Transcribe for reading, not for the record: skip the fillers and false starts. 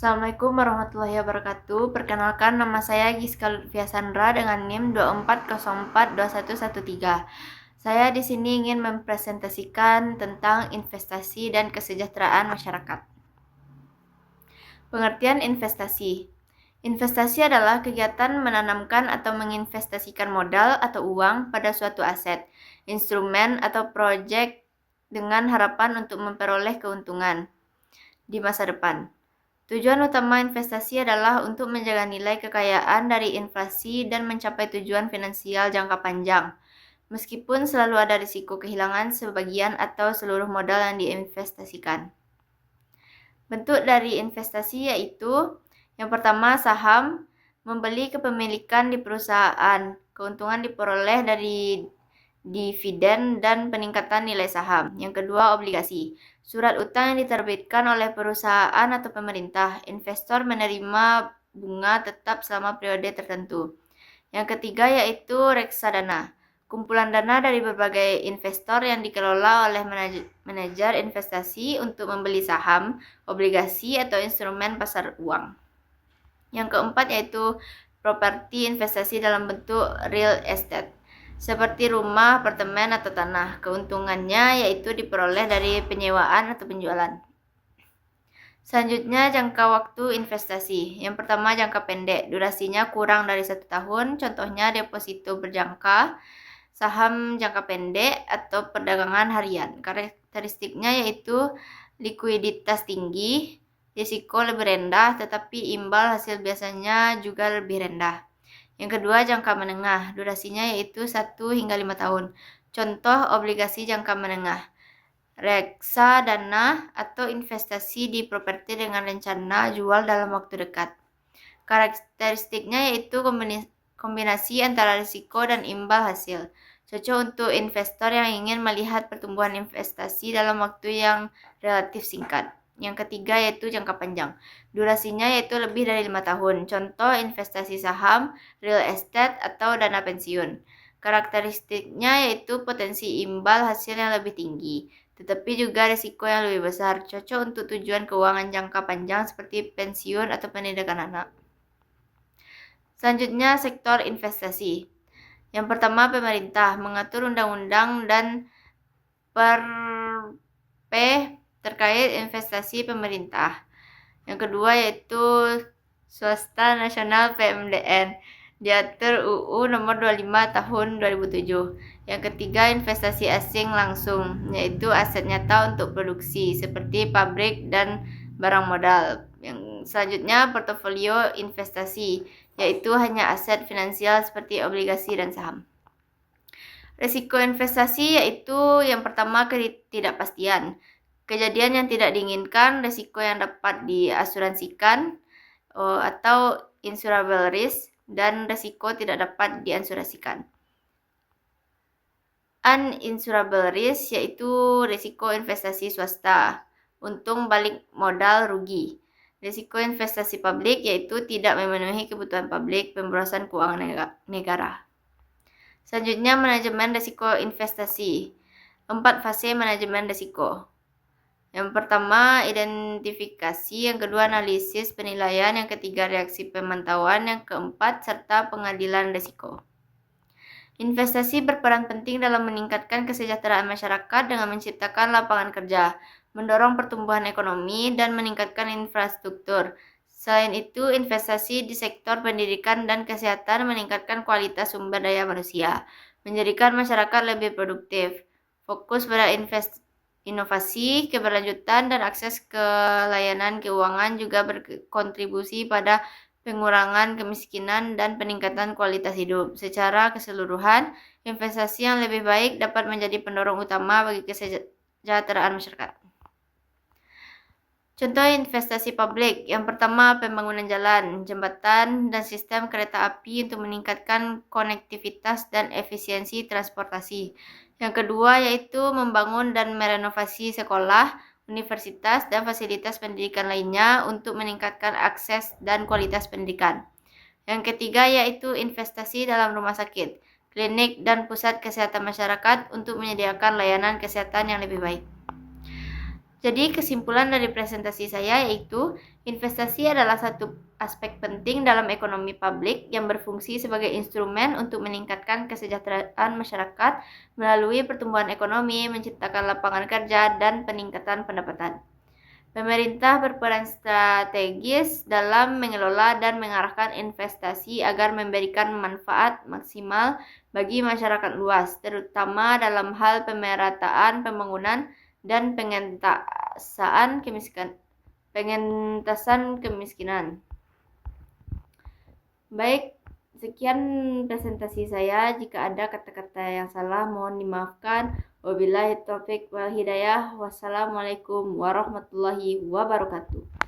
Assalamualaikum warahmatullahi wabarakatuh. Perkenalkan, nama saya Giska Lutfia Sandra dengan NIM 24042113. Saya di sini ingin mempresentasikan tentang investasi dan kesejahteraan masyarakat. Pengertian investasi. Investasi adalah kegiatan menanamkan atau menginvestasikan modal atau uang pada suatu aset, instrumen atau proyek dengan harapan untuk memperoleh keuntungan di masa depan. Tujuan utama investasi adalah untuk menjaga nilai kekayaan dari inflasi dan mencapai tujuan finansial jangka panjang, meskipun selalu ada risiko kehilangan sebagian atau seluruh modal yang diinvestasikan. Bentuk dari investasi yaitu yang pertama saham, membeli kepemilikan di perusahaan, keuntungan diperoleh dari dividen dan peningkatan nilai saham. Yang kedua, obligasi. Surat utang yang diterbitkan oleh perusahaan atau pemerintah. Investor menerima bunga tetap selama periode tertentu. Yang ketiga yaitu reksadana. Kumpulan dana dari berbagai investor yang dikelola oleh manajer investasi untuk membeli saham, obligasi, atau instrumen pasar uang. Yang keempat yaitu properti investasi dalam bentuk real estate, seperti rumah, apartemen, atau tanah. Keuntungannya yaitu diperoleh dari penyewaan atau penjualan. Selanjutnya, jangka waktu investasi. Yang pertama, jangka pendek. Durasinya kurang dari 1 tahun. Contohnya, deposito berjangka, saham jangka pendek, atau perdagangan harian. Karakteristiknya yaitu likuiditas tinggi, risiko lebih rendah, tetapi imbal hasil biasanya juga lebih rendah. Yang kedua, jangka menengah. Durasinya yaitu 1 hingga 5 tahun. Contoh obligasi jangka menengah, reksadana, atau investasi di properti dengan rencana jual dalam waktu dekat. Karakteristiknya yaitu kombinasi antara risiko dan imbal hasil. Cocok untuk investor yang ingin melihat pertumbuhan investasi dalam waktu yang relatif singkat. Yang ketiga yaitu jangka panjang. Durasinya yaitu lebih dari 5 tahun. Contoh investasi saham, real estate, atau dana pensiun. Karakteristiknya yaitu potensi imbal hasil yang lebih tinggi, tetapi juga risiko yang lebih besar. Cocok untuk tujuan keuangan jangka panjang seperti pensiun atau pendidikan anak. Selanjutnya, sektor investasi. Yang pertama, pemerintah mengatur undang-undang dan Perp terkait investasi pemerintah. Yang kedua yaitu swasta nasional PMDN, diatur UU nomor 25 tahun 2007. Yang ketiga, investasi asing langsung, yaitu aset nyata untuk produksi seperti pabrik dan barang modal. Yang selanjutnya, portofolio investasi, yaitu hanya aset finansial seperti obligasi dan saham. Risiko investasi yaitu yang pertama ketidakpastian, kejadian yang tidak diinginkan, risiko yang dapat diasuransikan atau insurable risk, dan risiko tidak dapat diasuransikan. Uninsurable risk yaitu risiko investasi swasta, untung balik modal rugi. Risiko investasi publik yaitu tidak memenuhi kebutuhan publik, pemborosan keuangan negara. Selanjutnya, manajemen risiko investasi. 4 fase manajemen risiko. Yang pertama, identifikasi. Yang kedua, analisis penilaian. Yang ketiga, reaksi pemantauan. Yang keempat, serta pengadilan risiko. Investasi berperan penting dalam meningkatkan kesejahteraan masyarakat dengan menciptakan lapangan kerja, mendorong pertumbuhan ekonomi, dan meningkatkan infrastruktur. Selain itu, investasi di sektor pendidikan dan kesehatan meningkatkan kualitas sumber daya manusia, menjadikan masyarakat lebih produktif. Fokus pada inovasi, keberlanjutan, dan akses ke layanan keuangan juga berkontribusi pada pengurangan kemiskinan dan peningkatan kualitas hidup. Secara keseluruhan, investasi yang lebih baik dapat menjadi pendorong utama bagi kesejahteraan masyarakat. Contoh investasi publik. Yang pertama, pembangunan jalan, jembatan, dan sistem kereta api untuk meningkatkan konektivitas dan efisiensi transportasi. Yang kedua yaitu membangun dan merenovasi sekolah, universitas, dan fasilitas pendidikan lainnya untuk meningkatkan akses dan kualitas pendidikan. Yang ketiga yaitu investasi dalam rumah sakit, klinik, dan pusat kesehatan masyarakat untuk menyediakan layanan kesehatan yang lebih baik. Jadi kesimpulan dari presentasi saya yaitu investasi adalah satu aspek penting dalam ekonomi publik yang berfungsi sebagai instrumen untuk meningkatkan kesejahteraan masyarakat melalui pertumbuhan ekonomi, menciptakan lapangan kerja, dan peningkatan pendapatan. Pemerintah berperan strategis dalam mengelola dan mengarahkan investasi agar memberikan manfaat maksimal bagi masyarakat luas, terutama dalam hal pemerataan pembangunan dan pengentasan kemiskinan. Baik, sekian presentasi saya. Jika ada kata-kata yang salah, mohon dimaafkan. Wabillahi taufiq wal hidayah. Wassalamualaikum warahmatullahi wabarakatuh.